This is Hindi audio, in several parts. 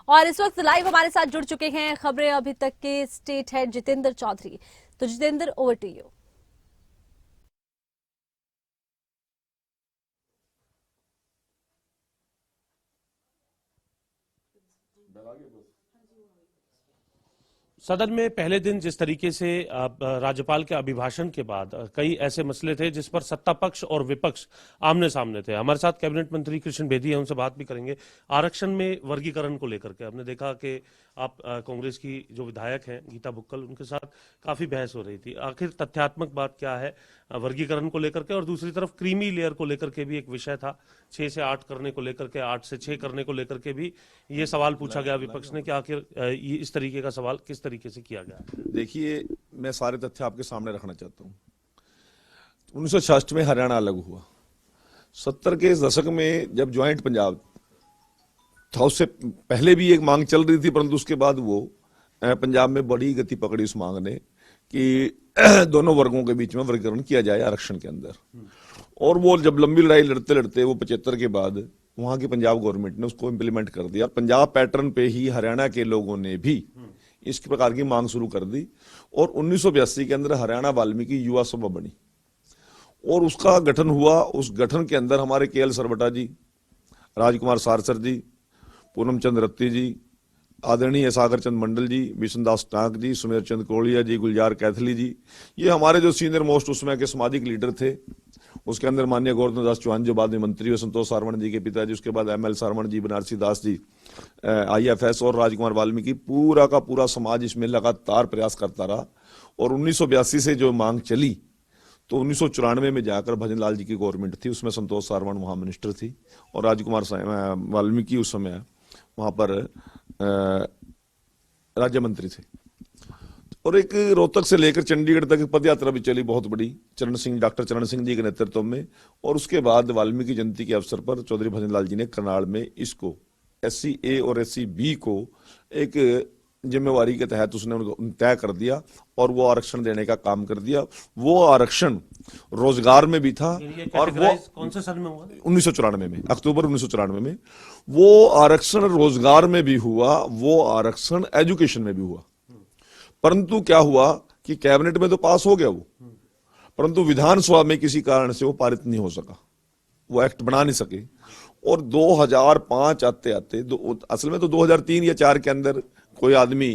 और इस वक्त लाइव हमारे साथ जुड़ चुके हैं खबरें अभी तक के स्टेट हेड जितेंद्र चौधरी। तो जितेंद्र, ओवर टू यू। सदन में पहले दिन जिस तरीके से राज्यपाल के अभिभाषण के बाद कई ऐसे मसले थे जिस पर सत्ता पक्ष और विपक्ष आमने सामने थे। हमारे साथ कैबिनेट मंत्री कृष्ण बेदी हैं, उनसे बात भी करेंगे। आरक्षण में वर्गीकरण को लेकर के हमने देखा कि आप कांग्रेस की जो विधायक हैं गीता बुक्कल, उनके साथ काफी बहस हो रही थी। आखिर तथ्यात्मक बात क्या है वर्गीकरण को लेकर के, और दूसरी तरफ क्रीमी लेयर को लेकर के भी एक विषय था, 6 से 8 करने को लेकर के, 8 से 6 करने को लेकर के भी ये सवाल पूछा गया विपक्ष ने कि आखिर ये इस तरीके का सवाल किस तरीके से किया गया। देखिए, मैं सारे तथ्य आपके सामने रखना चाहता हूँ। 1966 में हरियाणा अलग हुआ। 70 के दशक में जब ज्वाइंट पंजाब था, उससे पहले भी एक मांग चल रही थी, परंतु उसके बाद वो पंजाब में बड़ी गति पकड़ी उस मांग ने कि दोनों वर्गों के बीच में वर्गीकरण किया जाए आरक्षण के अंदर। और वो जब लंबी लड़ाई लड़ते लड़ते वो 75 के बाद वहां की पंजाब गवर्नमेंट ने उसको इम्प्लीमेंट कर दिया। पंजाब पैटर्न पे ही हरियाणा के लोगों ने भी इस प्रकार की मांग शुरू कर दी और 1982 के अंदर हरियाणा वाल्मीकि युवा सभा बनी और उसका गठन हुआ। उस गठन के अंदर हमारे केएल सरवटा जी, राजकुमार सारसर जी, पूनम चंद रत्ती जी, आदरणीय सागर चंद मंडल जी, बिशन दास टांक जी, सुमेर चंद कोलिया जी, गुलजार कैथली जी, ये हमारे जो सीनियर मोस्ट उस समय के सामाजिक लीडर थे। उसके अंदर माननीय गोवर्धन दास चौहान जो बाद में मंत्री हुए, संतोष सारवण जी के पिताजी, उसके बाद एमएल सारवण जी, बनारसी दास जी, आईएफएस और राजकुमार वाल्मीकि, पूरा का पूरा समाज इसमें लगातार प्रयास करता रहा। और 1982 से जो मांग चली तो 1994 में जाकर भजन लाल जी की गवर्नमेंट थी, उसमें संतोष सारवण वहां मिनिस्टर थी और राजकुमार वाल्मीकि उस समय वहां पर राज्य मंत्री थे। और एक रोहतक से लेकर चंडीगढ़ तक पद यात्रा भी चली बहुत बड़ी, डॉक्टर चरण सिंह जी के नेतृत्व में। और उसके बाद वाल्मीकि जयंती के अवसर पर चौधरी भजन लाल जी ने करनाल में इसको SC A और SC B को एक जिम्मेवारी के तहत उसने तय कर दिया और वो आरक्षण देने का काम कर दिया। वो आरक्षण रोजगार में भी था और वो कौन से साल में हुआ? 1994 में, अक्टूबर 1994 में वो आरक्षण रोजगार में भी हुआ, वो आरक्षण एजुकेशन में भी हुआ। परंतु क्या हुआ कि कैबिनेट में तो पास हो गया वो, परंतु विधानसभा में किसी कारण से वो पारित नहीं हो सका, वो एक्ट बना नहीं सके। और 2005 आते आते असल में तो 2003 या 4 के अंदर कोई आदमी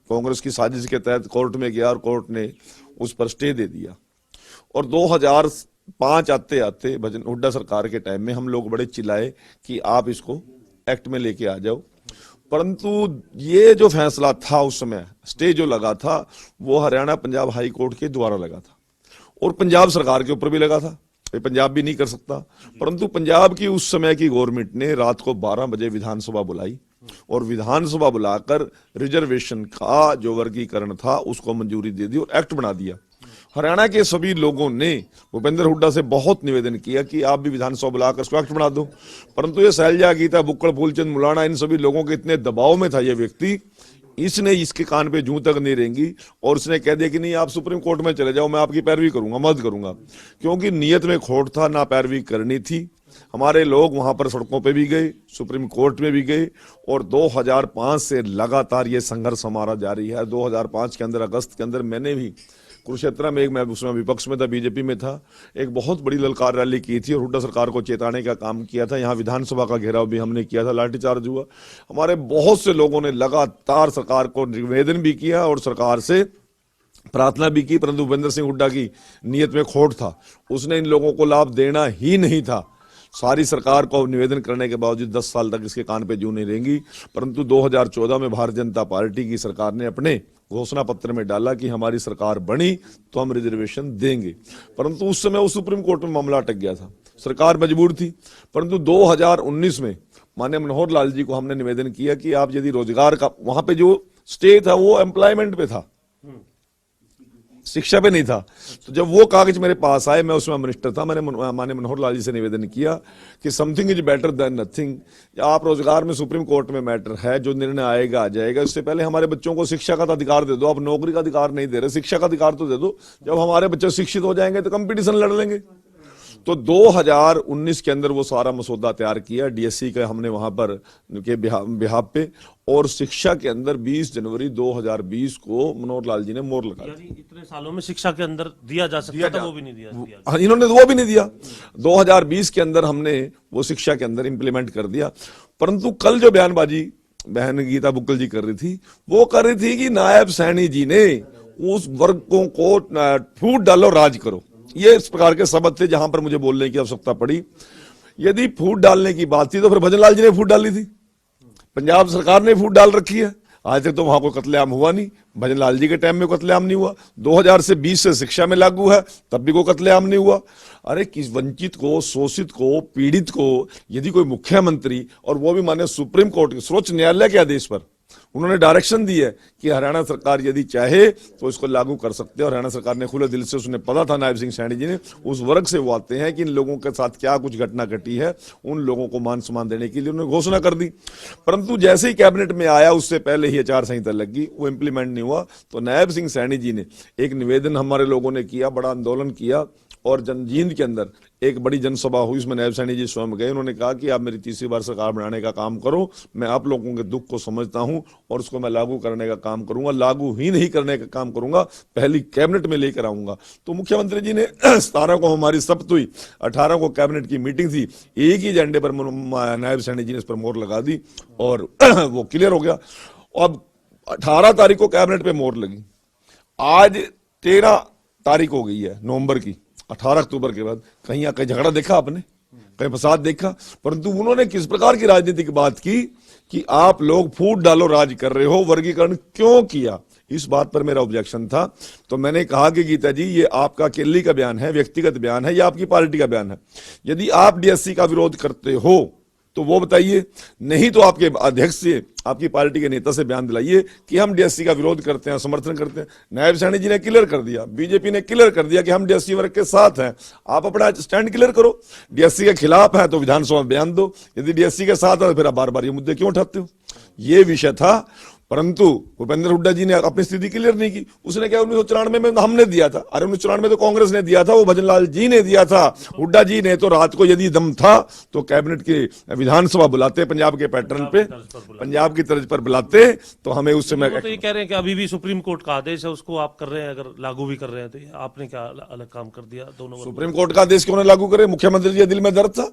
कांग्रेस की साजिश के तहत कोर्ट में गया और कोर्ट ने उस पर स्टे दे दिया। और 2005 आते आते भजन हुड्डा सरकार के टाइम में हम लोग बड़े चिल्लाए कि आप इसको एक्ट में लेके आ जाओ, परंतु ये जो फैसला था उस समय, स्टे जो लगा था, वो हरियाणा पंजाब हाई कोर्ट के द्वारा लगा था और पंजाब सरकार के ऊपर भी लगा था, पंजाब भी नहीं कर सकता। परंतु पंजाब की उस समय की गवर्नमेंट ने रात को 12 बजे विधानसभा बुलाई और विधानसभा बुलाकर रिजर्वेशन का जो वर्गीकरण था उसको मंजूरी दे दी और एक्ट बना दिया। हरियाणा के सभी लोगों ने भूपेंद्र हुड्डा से बहुत निवेदन किया कि आप भी विधानसभा बुलाकर उसको एक्ट बना दो, परंतु ये शैलजा गीता बुक्कड़, फूलचंद मुलाना, इन सभी लोगों के इतने दबाव में था ये व्यक्ति, इसने इसके कान पे जूं तक नहीं रेंगी और उसने कह दिया कि नहीं, आप सुप्रीम कोर्ट में चले जाओ, मैं आपकी पैरवी करूंगा, मदद करूंगा। क्योंकि नियत में खोट था, ना पैरवी करनी थी। हमारे लोग वहां पर सड़कों पे भी गए, सुप्रीम कोर्ट में भी गए और 2005 से लगातार ये संघर्ष हमारा जारी है। 2005 के अंदर अगस्त के अंदर मैंने भी कुरुक्षेत्र में, मैं उसमें विपक्ष में था, बीजेपी में था, एक बहुत बड़ी ललकार रैली की थी और हुड्डा सरकार को चेताने का काम किया था। यहाँ विधानसभा का घेराव भी हमने किया था, लाठीचार्ज हुआ। हमारे बहुत से लोगों ने लगातार सरकार को निवेदन भी किया और सरकार से प्रार्थना भी की, परंतु भूपेंद्र सिंह हुड्डा की नीयत में खोट था, उसने इन लोगों को लाभ देना ही नहीं था। सारी सरकार को निवेदन करने के बावजूद 10 साल तक इसके कान पे जूं नहीं रहेंगी। परंतु 2014 में भारतीय जनता पार्टी की सरकार ने अपने घोषणा पत्र में डाला कि हमारी सरकार बनी तो हम रिजर्वेशन देंगे, परंतु उस समय उस सुप्रीम कोर्ट में मामला अटक गया था, सरकार मजबूर थी। परंतु 2019 में माननीय मनोहर लाल जी को हमने निवेदन किया कि आप यदि रोजगार का, वहां पे जो स्टे था वो एम्प्लॉयमेंट पे था, शिक्षा पे नहीं था। तो जब वो कागज मेरे पास आए, मैं उसमें मिनिस्टर था, मैंने माननीय मनोहर लाल जी से निवेदन किया कि something is better than nothing. आप रोजगार में सुप्रीम कोर्ट में मैटर है, जो निर्णय आएगा आ जाएगा, इससे पहले हमारे बच्चों को शिक्षा का अधिकार दे दो। आप नौकरी का अधिकार नहीं दे रहे, शिक्षा का अधिकार तो दे दो। जब हमारे बच्चे शिक्षित हो जाएंगे तो कंपटीशन लड़ लेंगे। तो 2019 के अंदर वो सारा मसौदा तैयार किया डीएससी का हमने वहां पर के बिहाफ पे, और शिक्षा के अंदर 20 जनवरी 2020 को मनोहर लाल जी ने मोहर लगा दी। यानी इतने सालों में शिक्षा के अंदर दिया जा सकता था, वो भी नहीं दिया। हाँ, इन्होंने वो भी नहीं दिया। 2020 के अंदर हमने वो शिक्षा के अंदर इंप्लीमेंट कर दिया। परंतु कल जो बयानबाजी बहन गीता बुक्कल जी कर रही थी, वो कर रही थी कि नायब सैनी जी ने उस वर्गों को फूट डालो राज करो, ये इस प्रकार के शब्द थे जहां पर मुझे बोलने की आवश्यकता पड़ी। यदि फूट डालने की बात थी तो फिर भजनलाल जी ने फूट डाली थी, पंजाब सरकार ने फूट डाल रखी है। आज तक तो वहां कोई कत्लेआम हुआ नहीं, भजनलाल जी के टाइम में कत्लेआम नहीं हुआ। 2000 से 20 से शिक्षा में लागू है, तब भी कोई कत्लेआम नहीं हुआ। अरे किस वंचित को, शोषित को, पीड़ित को यदि कोई मुख्यमंत्री, और वो भी माने सुप्रीम कोर्ट के सर्वोच्च न्यायालय के आदेश पर उन्होंने डायरेक्शन दी है कि हरियाणा सरकार यदि चाहे तो इसको लागू कर सकते हैं, और हरियाणा सरकार ने खुले दिल से, उसने पता था नायब सिंह सैनी जी ने, उस वर्ग से वो आते हैं कि इन लोगों के साथ क्या कुछ घटना घटी है, उन लोगों को मान सम्मान देने के लिए उन्होंने घोषणा कर दी। परंतु जैसे ही कैबिनेट में आया उससे पहले ही आचार संहिता लग गई, वो इंप्लीमेंट नहीं हुआ। तो नायब सिंह सैनी जी ने एक निवेदन हमारे लोगों ने किया, बड़ा आंदोलन किया, और जनजींद के अंदर एक बड़ी जनसभा हुई, उसमें नायब सैनी जी स्वयं गए। उन्होंने कहा कि आप मेरी तीसरी बार सरकार बनाने का काम करो, मैं आप लोगों के दुख को समझता हूं और उसको मैं लागू करने का काम करूंगा, लागू ही नहीं करने का काम करूंगा, पहली कैबिनेट में लेकर आऊंगा। तो मुख्यमंत्री जी ने 17 को हमारी शपथ हुई, 18 को कैबिनेट की मीटिंग थी, एक ही एजेंडे पर नायब सैनी जी ने इस पर मोहर लगा दी और वो क्लियर हो गया। अब 18 तारीख को कैबिनेट पे मोहर लगी, आज 13 तारीख हो गई है नवंबर की, 18 अक्टूबर के बाद कहीं झगड़ा देखा आपने, कहीं फसाद देखा? परंतु उन्होंने किस प्रकार की राजनीति की बात की कि आप लोग फूट डालो राज कर रहे हो, वर्गीकरण क्यों किया, इस बात पर मेरा ऑब्जेक्शन था। तो मैंने कहा कि गीता जी ये आपका अकेली का बयान है, व्यक्तिगत बयान है, या आपकी पार्टी का बयान है। यदि आप डीएससी का विरोध करते हो तो वो बताइए, नहीं तो आपके अध्यक्ष से, आपकी पार्टी के नेता से बयान दिलाइए कि हम डीएससी का विरोध करते हैं, समर्थन करते हैं। नायब सैनी जी ने क्लियर कर दिया, बीजेपी ने क्लियर कर दिया कि हम डीएससी वर्ग के साथ हैं। आप अपना स्टैंड क्लियर करो, डीएससी के खिलाफ है तो विधानसभा में बयान दो, यदि डीएससी के साथ है तो फिर आप बार बार ये मुद्दे क्यों उठाते हो? ये विषय था। परंतु भूपेंद्र हुड्डा जी ने अपनी स्थिति क्लियर नहीं की। उसने क्या 1994 में हमने दिया था, अरे 1994 में तो कांग्रेस ने दिया था, वो भजनलाल जी ने दिया था। हुड्डा जी ने तो रात को यदि दम था तो कैबिनेट की विधानसभा बुलाते, पंजाब के पैटर्न पे, पंजाब की तर्ज पर बुलाते, तो हमें उस समय तो ये कह रहे हैं कि अभी भी सुप्रीम कोर्ट का आदेश है, उसको आप कर रहे हैं, अगर लागू भी कर रहे हैं तो ये आपने क्या अलग काम कर दिया? दोनों सुप्रीम कोर्ट का आदेश क्यों नहीं लागू करे? मुख्यमंत्री जी दिल में दर्द था,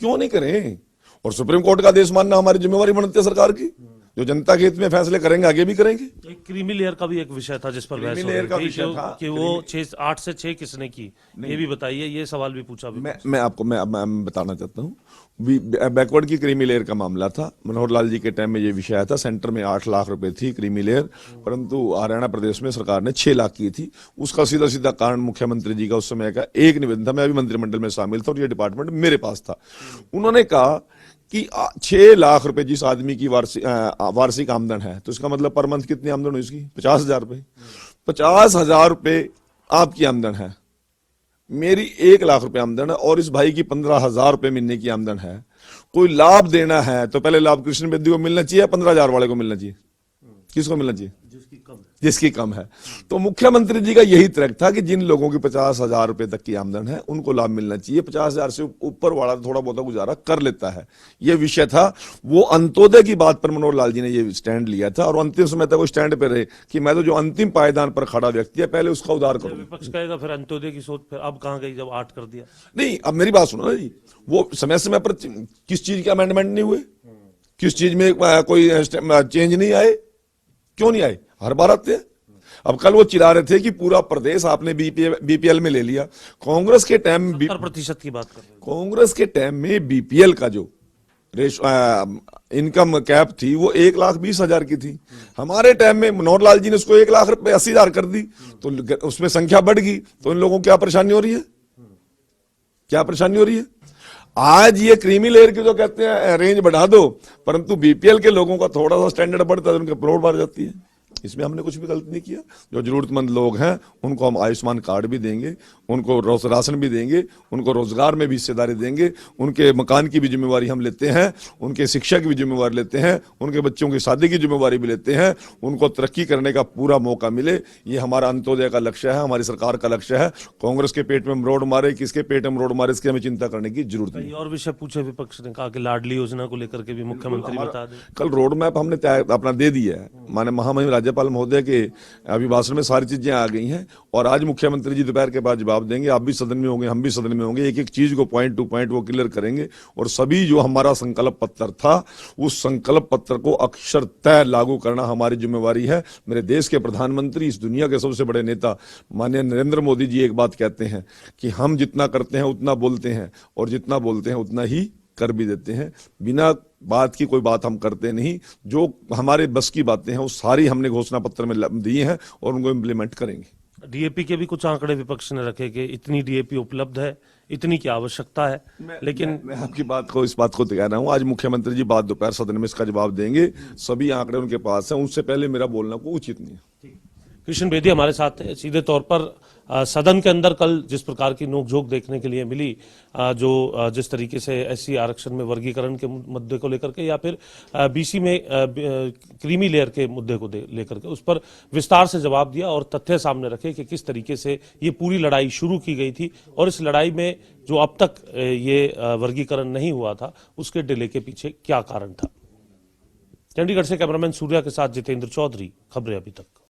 क्यों नहीं करें? और सुप्रीम कोर्ट का आदेश मानना हमारी जिम्मेवारी बनती है सरकार की, जो जनता के हित में फैसले करेंगे आगे भी करेंगे। एक क्रीमी लेयर का भी एक विषय था जिस पर बहस हो रही थी कि वो 8 से 6 किसने की, ये भी बताइए, ये सवाल भी पूछा भी। मैं आपको मैं बताना चाहता हूँ, बैकवर्ड की क्रीमी लेयर का मामला था। मनोहर लाल जी के टाइम में ये विषय आया था, सेंटर में 8 लाख रुपए थी क्रीमी लेयर, परंतु हरियाणा प्रदेश में सरकार ने 6 लाख की थी। उसका सीधा सीधा कारण मुख्यमंत्री जी का उस समय का एक निवेदन था, मैं अभी मंत्रिमंडल में शामिल था और ये डिपार्टमेंट मेरे पास था। उन्होंने कहा कि 6 लाख रुपए जिस आदमी की वार्षिक आमदन है, तो इसका मतलब पर मंथ कितनी आमदन हुई इसकी? 50,000 रुपए। 50,000 रुपए आपकी आमदन है, मेरी 1 लाख रुपए आमदन है, और इस भाई की 15,000 रुपए महीने की आमदन है। कोई लाभ देना है तो पहले लाभ कृष्ण बेदी को मिलना चाहिए, 15,000 वाले को मिलना चाहिए? किसको मिलना चाहिए? जिसकी कम है। तो मुख्यमंत्री जी का यही तर्क था कि जिन लोगों की 50,000 रुपए तक की आमदन है उनको लाभ मिलना चाहिए, 50,000 से ऊपर वाला थोड़ा बहुत गुजारा कर लेता है, ये विषय था। वो अंत्योदय की बात पर मनोहर लाल जी ने ये स्टैंड लिया था, और अंतिम समय तक वो स्टैंड पे रहे कि मैं तो जो अंतिम पायदान पर खड़ा व्यक्ति है पहले उसका उद्धार करूं। विपक्ष कहेगा फिर अंत्योदय की सोच फिर अब कहां गई जब 8 कर दिया? नहीं, अब मेरी बात सुनो ना जी, वो समय समय पर किस चीज के अमेंडमेंट नहीं हुए, किस चीज में कोई चेंज नहीं आए, क्यों नहीं आए? हर बार आते हैं। अब कल वो चिल्ला रहे थे कि पूरा प्रदेश आपने बीपीएल में ले लिया। कांग्रेस के टाइम में 70% की बात कर रहे हैं। कांग्रेस के टाइम में बीपीएल का जो इनकम कैप थी वो 1,20,000 की थी। हमारे टाइम में मनोहर लाल जी ने उसको 1,80,000 कर दी, तो उसमें संख्या बढ़ गई। तो इन लोगों को क्या परेशानी हो रही है? क्या परेशानी हो रही है? आज ये क्रीमी लेयर की जो कहते हैं रेंज बढ़ा दो, परंतु बीपीएल के लोगों का थोड़ा सा स्टैंडर्ड बढ़ता है, उनके प्रोड बढ़ जाती है। इसमें हमने कुछ भी गलत नहीं किया। जो जरूरतमंद लोग हैं उनको हम आयुष्मान कार्ड भी देंगे, उनको राशन भी देंगे, उनको रोजगार में भी हिस्सेदारी देंगे, उनके मकान की भी जिम्मेवारी हम लेते हैं, उनके शिक्षा की भी जिम्मेवारी लेते हैं, उनके बच्चों की शादी की जिम्मेवारी भी लेते हैं, उनको तरक्की करने का पूरा मौका मिले। ये हमारा अंत्योदय का लक्ष्य है, हमारी सरकार का लक्ष्य है। कांग्रेस के पेट में मरोड़ मारे, किसके पेट में मरोड़ मारे, इसकी हमें चिंता करने की जरूरत नहीं। और विषय पूछे विपक्ष ने, कहा कि लाडली योजना को लेकर के भी मुख्यमंत्री बता दें। कल रोड मैप हमने अपना दे दिया है, माननीय महामहिम राज्यपाल महोदय के अभिभाषण में सारी चीजें आ गई हैं और आज मुख्यमंत्री जी दोपहर के बाद जवाब देंगे। आप भी सदन में होंगे, हम भी सदन में होंगे, एक एक चीज को पॉइंट टू पॉइंट वो क्लियर करेंगे और सभी जो हमारा संकल्प पत्र था उस संकल्प पत्र को अक्षर तय लागू करना हमारी जिम्मेवारी है। मेरे देश के प्रधानमंत्री, इस दुनिया के सबसे बड़े नेता माननीय नरेंद्र मोदी जी एक बात कहते हैं कि हम जितना करते हैं उतना बोलते हैं और जितना बोलते हैं उतना ही कर भी देते हैं। बिना बात की कोई बात हम करते नहीं। जो हमारे बस की बातें हैं वो सारी हमने घोषणा पत्र में दी हैं और उनको इम्प्लीमेंट करेंगे। डीएपी के भी कुछ आंकड़े विपक्ष ने रखे कि इतनी डीएपी उपलब्ध है, इतनी की आवश्यकता है, लेकिन मैं आपकी बात को, इस बात को कह रहा हूं, आज मुख्यमंत्री जी बात दोपहर सदन में इसका जवाब देंगे। सभी आंकड़े उनके पास हैं, उनसे पहले मेरा बोलना को उचित नहीं है। कृष्ण बेदी हमारे साथ है। सीधे तौर पर सदन के अंदर कल जिस प्रकार की नोकझोंक देखने के लिए मिली, जिस तरीके से एससी आरक्षण में वर्गीकरण के मुद्दे को लेकर के या फिर बीसी में क्रीमी लेयर के मुद्दे को लेकर के, उस पर विस्तार से जवाब दिया और तथ्य सामने रखे कि किस तरीके से ये पूरी लड़ाई शुरू की गई थी और इस लड़ाई में जो अब तक ये वर्गीकरण नहीं हुआ था उसके डिले के पीछे क्या कारण था। चंडीगढ़ से कैमरामैन सूर्या के साथ जितेंद्र चौधरी, खबरें अभी तक।